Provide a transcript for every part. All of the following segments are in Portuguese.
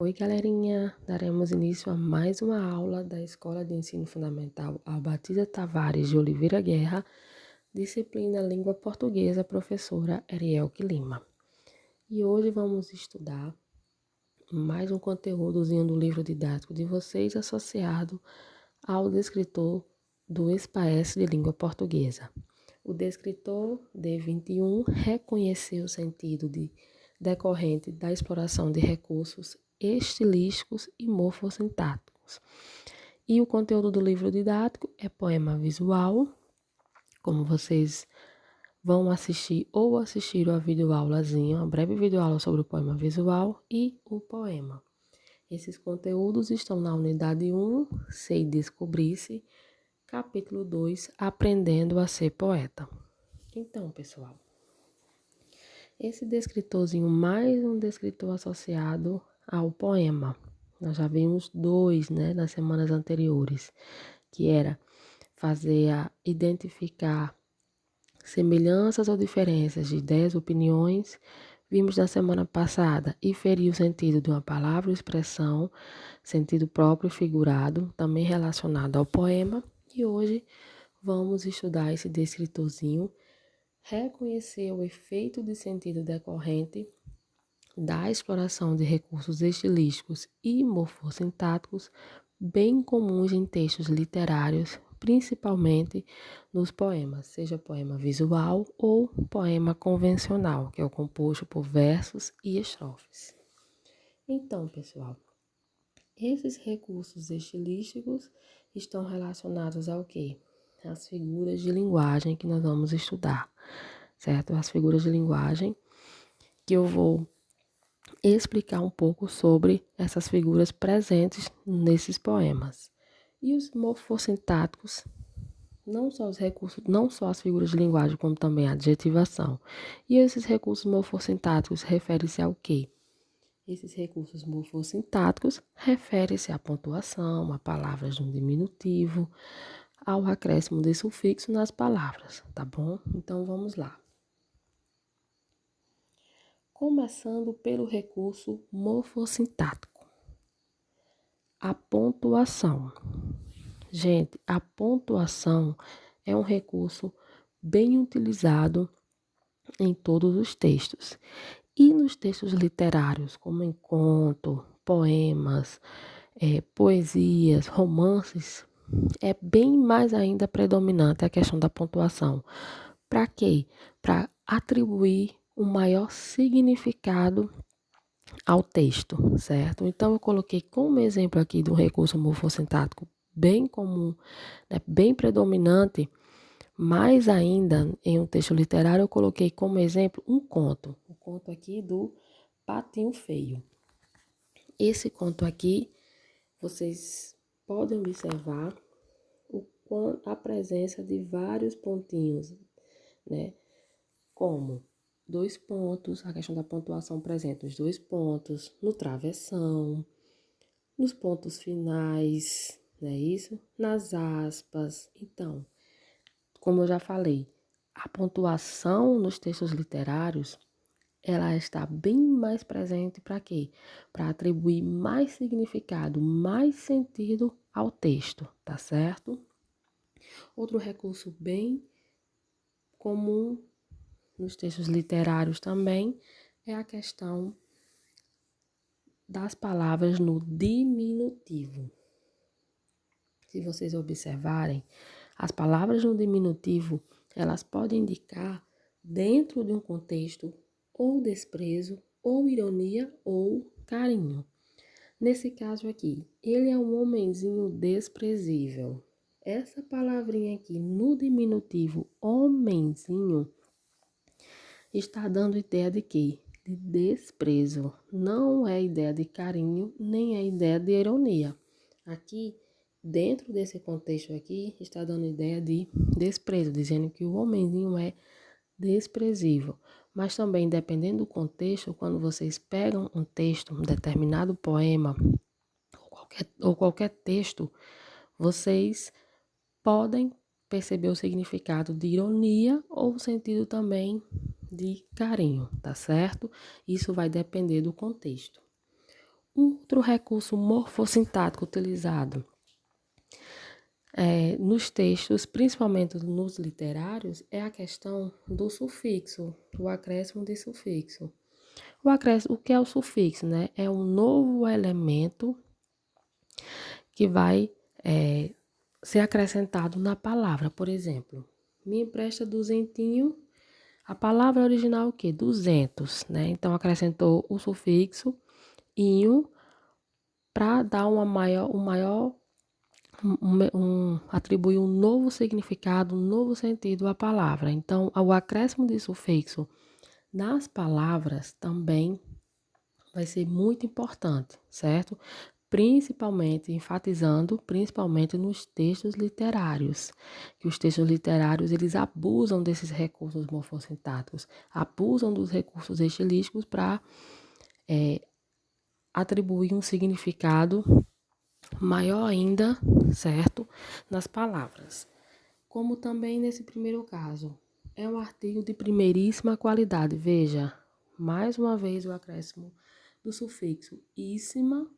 Oi, galerinha! Daremos início a mais uma aula da Escola de Ensino Fundamental Albatida Tavares de Oliveira Guerra, disciplina Língua Portuguesa, professora Arielke Lima. E hoje vamos estudar mais um conteúdozinho do livro didático de vocês associado ao descritor do SPAES de Língua Portuguesa. O descritor D21 reconheceu o sentido decorrente da exploração de recursos estilísticos e morfossintáticos. E o conteúdo do livro didático é poema visual, como vocês vão assistir ou assistiram a videoaulazinha, uma breve videoaula sobre o poema visual e o poema. Esses conteúdos estão na unidade 1, Sei Descobrir-se, capítulo 2, Aprendendo a Ser Poeta. Então, pessoal, esse descritorzinho, mais um descritor associado ao poema. Nós já vimos dois, nas semanas anteriores, que era identificar semelhanças ou diferenças de ideias, opiniões. Vimos na semana passada inferir o sentido de uma palavra ou expressão, sentido próprio e figurado, também relacionado ao poema. E hoje vamos estudar esse descritorzinho, reconhecer o efeito de sentido decorrente da exploração de recursos estilísticos e morfossintáticos bem comuns em textos literários, principalmente nos poemas, seja poema visual ou poema convencional, que é o composto por versos e estrofes. Então, pessoal, esses recursos estilísticos estão relacionados ao quê? As figuras de linguagem que nós vamos estudar, certo? As figuras de linguagem que eu vou explicar um pouco sobre essas figuras presentes nesses poemas. E os morfossintáticos, não só os recursos, não só as figuras de linguagem, como também a adjetivação. E esses recursos morfossintáticos referem-se ao quê? Esses recursos morfossintáticos referem-se à pontuação, a palavras no diminutivo, ao acréscimo de sufixo nas palavras, tá bom? Então, vamos lá. Começando pelo recurso morfossintático. A pontuação. Gente, a pontuação é um recurso bem utilizado em todos os textos. E nos textos literários, como em conto, poemas, poesias, romances, é bem mais ainda predominante a questão da pontuação. Para quê? Para atribuir um maior significado ao texto, certo? Então, eu coloquei como exemplo aqui do recurso morfossintático bem comum, bem predominante, mais ainda em um texto literário, eu coloquei como exemplo um conto. O conto aqui do Patinho Feio. Esse conto aqui, vocês podem observar a presença de vários pontinhos, como 2 pontos, a questão da pontuação presente nos 2 pontos, no travessão, nos pontos finais, não é isso? Nas aspas. Então, como eu já falei, a pontuação nos textos literários, ela está bem mais presente para quê? Para atribuir mais significado, mais sentido ao texto, tá certo? Outro recurso bem comum nos textos literários também é a questão das palavras no diminutivo. Se vocês observarem, as palavras no diminutivo, elas podem indicar, dentro de um contexto, ou desprezo, ou ironia, ou carinho. Nesse caso aqui, ele é um homenzinho desprezível. Essa palavrinha aqui, no diminutivo, homenzinho, está dando ideia de quê? De desprezo. Não é ideia de carinho, nem é ideia de ironia. Aqui, dentro desse contexto aqui, está dando ideia de desprezo, dizendo que o homenzinho é desprezível. Mas também, dependendo do contexto, quando vocês pegam um texto, um determinado poema, ou qualquer texto, vocês podem perceber o significado de ironia ou o sentido também de carinho, tá certo? Isso vai depender do contexto. Outro recurso morfossintático utilizado nos textos, principalmente nos literários, é a questão do sufixo, o acréscimo de sufixo. O que é o sufixo, né? É um novo elemento que vai ser acrescentado na palavra. Por exemplo, me empresta duzentinho. A palavra original é o quê? 200, né? Então, acrescentou o sufixo inho para dar atribuir um novo significado, um novo sentido à palavra. Então, o acréscimo de sufixo nas palavras também vai ser muito importante, certo? Principalmente nos textos literários, que os textos literários, eles abusam desses recursos morfossintáticos, abusam dos recursos estilísticos para atribuir um significado maior ainda, certo? Nas palavras. Como também nesse primeiro caso, é um artigo de primeiríssima qualidade. Veja, mais uma vez o acréscimo do sufixo íssima,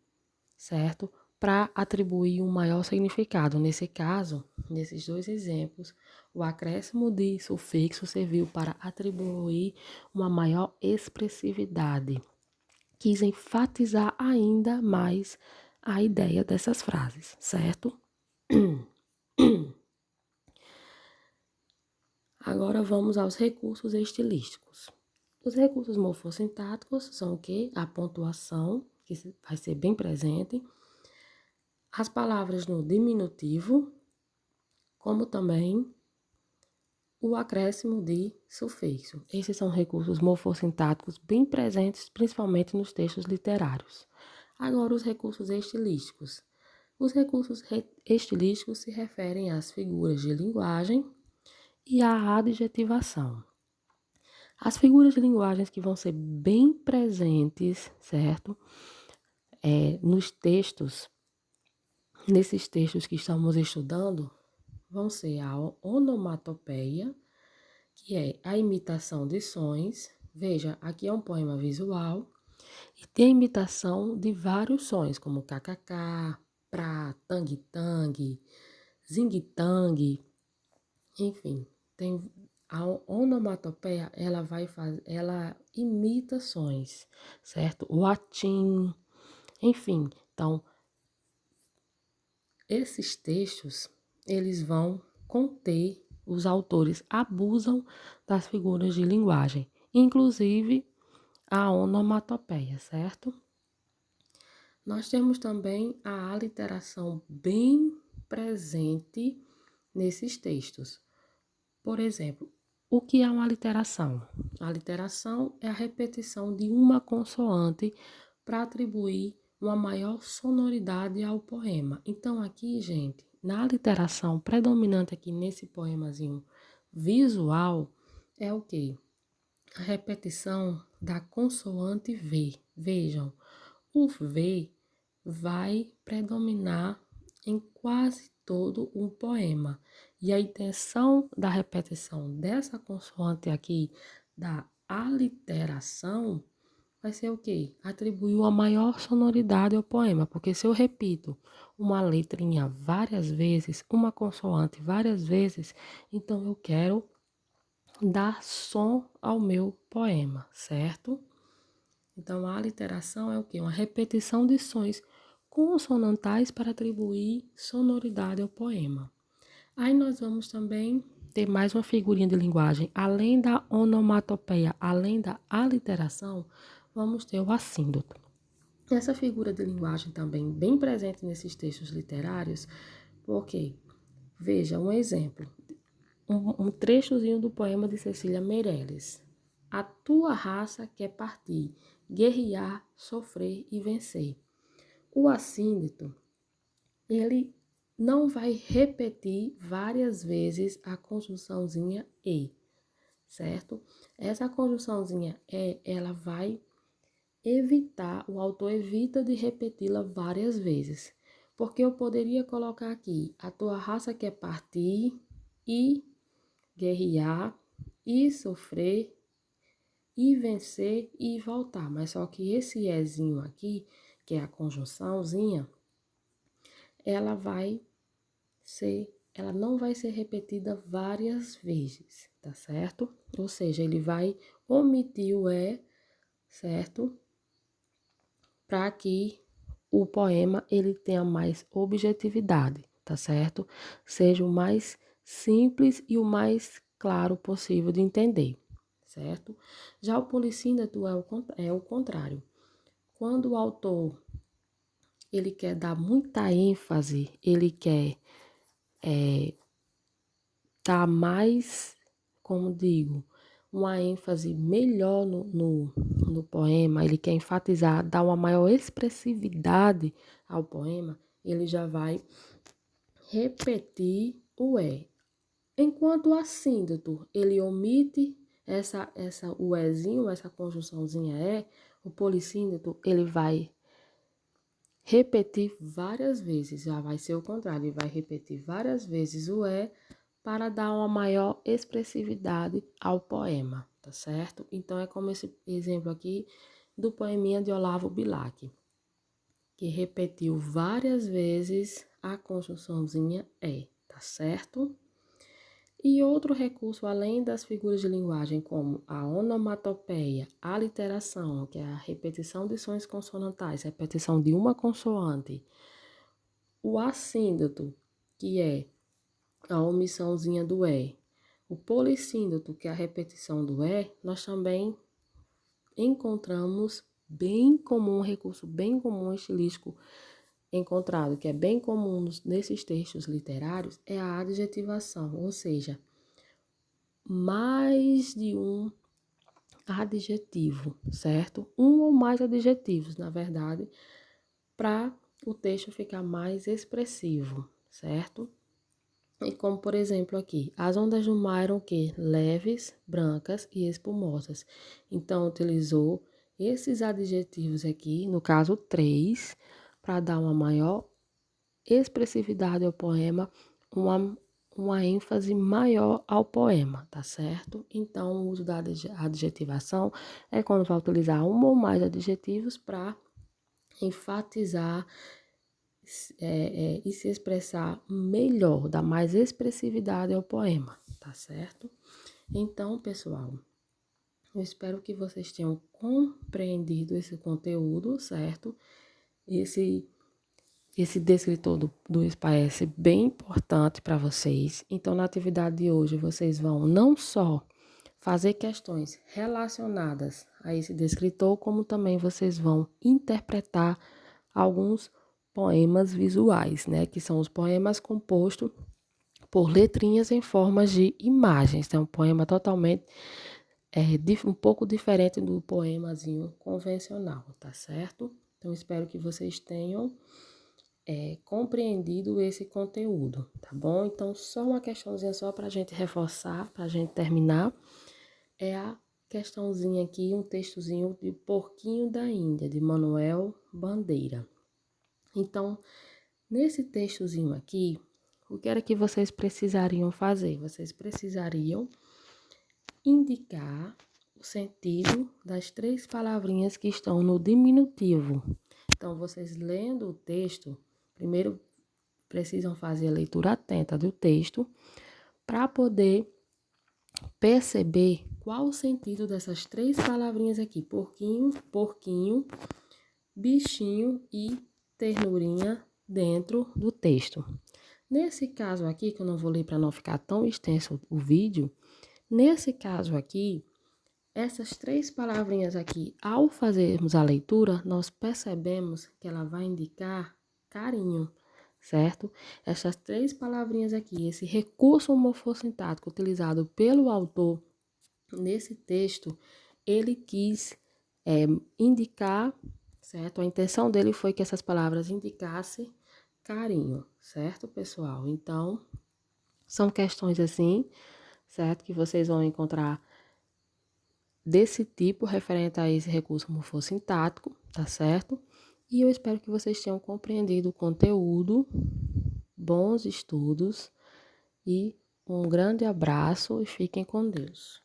certo? Para atribuir um maior significado. Nesse caso, nesses dois exemplos, o acréscimo de sufixo serviu para atribuir uma maior expressividade. Quis enfatizar ainda mais a ideia dessas frases, certo? Agora vamos aos recursos estilísticos. Os recursos morfossintáticos são o quê? A pontuação, que vai ser bem presente, as palavras no diminutivo, como também o acréscimo de sufixo. Esses são recursos morfossintáticos bem presentes, principalmente nos textos literários. Agora, os recursos estilísticos. Os recursos estilísticos se referem às figuras de linguagem e à adjetivação. As figuras de linguagem que vão ser bem presentes, certo? Nos textos, nesses textos que estamos estudando, vão ser a onomatopeia, que é a imitação de sons. Veja, aqui é um poema visual e tem a imitação de vários sons, como kkk, pra, tang-tang, zing-tang, enfim, tem a onomatopeia, ela imita sons, certo? O latim, enfim. Então, esses textos, eles vão conter, os autores abusam das figuras de linguagem, inclusive a onomatopeia, certo? Nós temos também a aliteração bem presente nesses textos. Por exemplo, o que é uma aliteração? A aliteração é a repetição de uma consoante para atribuir uma maior sonoridade ao poema. Então, aqui, gente, na aliteração predominante aqui nesse poemazinho visual, é o quê? A repetição da consoante V. Vejam, o V vai predominar em quase todo um poema. E a intenção da repetição dessa consoante aqui, da aliteração, vai ser o quê? Atribuir uma maior sonoridade ao poema. Porque se eu repito uma letrinha várias vezes, uma consoante várias vezes, então eu quero dar som ao meu poema, certo? Então, a aliteração é o quê? Uma repetição de sons consonantais para atribuir sonoridade ao poema. Aí nós vamos também ter mais uma figurinha de linguagem. Além da onomatopeia, além da aliteração, vamos ter o assíndroto. Essa figura de linguagem também bem presente nesses textos literários, porque, veja, um exemplo. Um trechozinho do poema de Cecília Meirelles. A tua raça quer partir, guerrear, sofrer e vencer. O assíndito, ele não vai repetir várias vezes a conjunçãozinha e, certo? Essa conjunçãozinha e, ela vai evitar, o autor evita de repeti-la várias vezes. Porque eu poderia colocar aqui, a tua raça quer partir e guerrear e sofrer e vencer e voltar. Mas só que esse ezinho aqui, que é a conjunçãozinha, ela não vai ser repetida várias vezes, tá certo? Ou seja, ele vai omitir o é, certo? Para que o poema ele tenha mais objetividade, tá certo? Seja o mais simples e o mais claro possível de entender, certo? Já o polissíndromo é o contrário. Quando o autor ele quer dar muita ênfase, ele quer dar mais, como digo, uma ênfase melhor no poema, ele quer enfatizar, dar uma maior expressividade ao poema, ele já vai repetir o é. Enquanto o assíndroto, ele omite o ezinho, essa conjunçãozinha é, o polissíndroto, ele vai repetir várias vezes, já vai ser o contrário, ele vai repetir várias vezes o é para dar uma maior expressividade ao poema, tá certo? Então, é como esse exemplo aqui do poeminha de Olavo Bilac, que repetiu várias vezes a conjunçãozinha é, tá certo? E outro recurso, além das figuras de linguagem, como a onomatopeia, a aliteração, que é a repetição de sons consonantais, repetição de uma consoante, o assíndroto, que é a omissãozinha do é, o polissíndroto, que é a repetição do é, nós também encontramos bem comum, um recurso bem comum estilístico encontrado, que é bem comum nesses textos literários, é a adjetivação, ou seja, mais de um adjetivo, certo? Um ou mais adjetivos, na verdade, para o texto ficar mais expressivo, certo? E como, por exemplo, aqui, as ondas do mar eram o quê? Leves, brancas e espumosas. Então, utilizou esses adjetivos aqui, no caso, 3, para dar uma maior expressividade ao poema, uma ênfase maior ao poema, tá certo? Então, o uso da adjetivação é quando vai utilizar um ou mais adjetivos para enfatizar e se expressar melhor, dar mais expressividade ao poema, tá certo? Então, pessoal, eu espero que vocês tenham compreendido esse conteúdo, certo? Esse descritor do SPAES é bem importante para vocês. Então, na atividade de hoje, vocês vão não só fazer questões relacionadas a esse descritor, como também vocês vão interpretar alguns poemas visuais, né? Que são os poemas compostos por letrinhas em formas de imagens. É um poema totalmente, um pouco diferente do poemazinho convencional, tá certo? Então, espero que vocês tenham compreendido esse conteúdo, tá bom? Então, só uma questãozinha só para a gente reforçar, para a gente terminar, é a questãozinha aqui, um textozinho de Porquinho da Índia, de Manuel Bandeira. Então, nesse textozinho aqui, o que era que vocês precisariam fazer? Vocês precisariam indicar o sentido das 3 palavrinhas que estão no diminutivo. Então, vocês lendo o texto, primeiro precisam fazer a leitura atenta do texto para poder perceber qual o sentido dessas 3 palavrinhas aqui: porquinho, porquinho, bichinho e ternurinha dentro do texto. Nesse caso aqui, que eu não vou ler para não ficar tão extenso o vídeo, nesse caso aqui, essas 3 palavrinhas aqui, ao fazermos a leitura, nós percebemos que ela vai indicar carinho, certo? Essas 3 palavrinhas aqui, esse recurso morfossintático utilizado pelo autor nesse texto, ele quis indicar, certo? A intenção dele foi que essas palavras indicassem carinho, certo, pessoal? Então, são questões assim, certo? Que vocês vão encontrar desse tipo, referente a esse recurso morfossintático, tá certo? E eu espero que vocês tenham compreendido o conteúdo, bons estudos e um grande abraço e fiquem com Deus.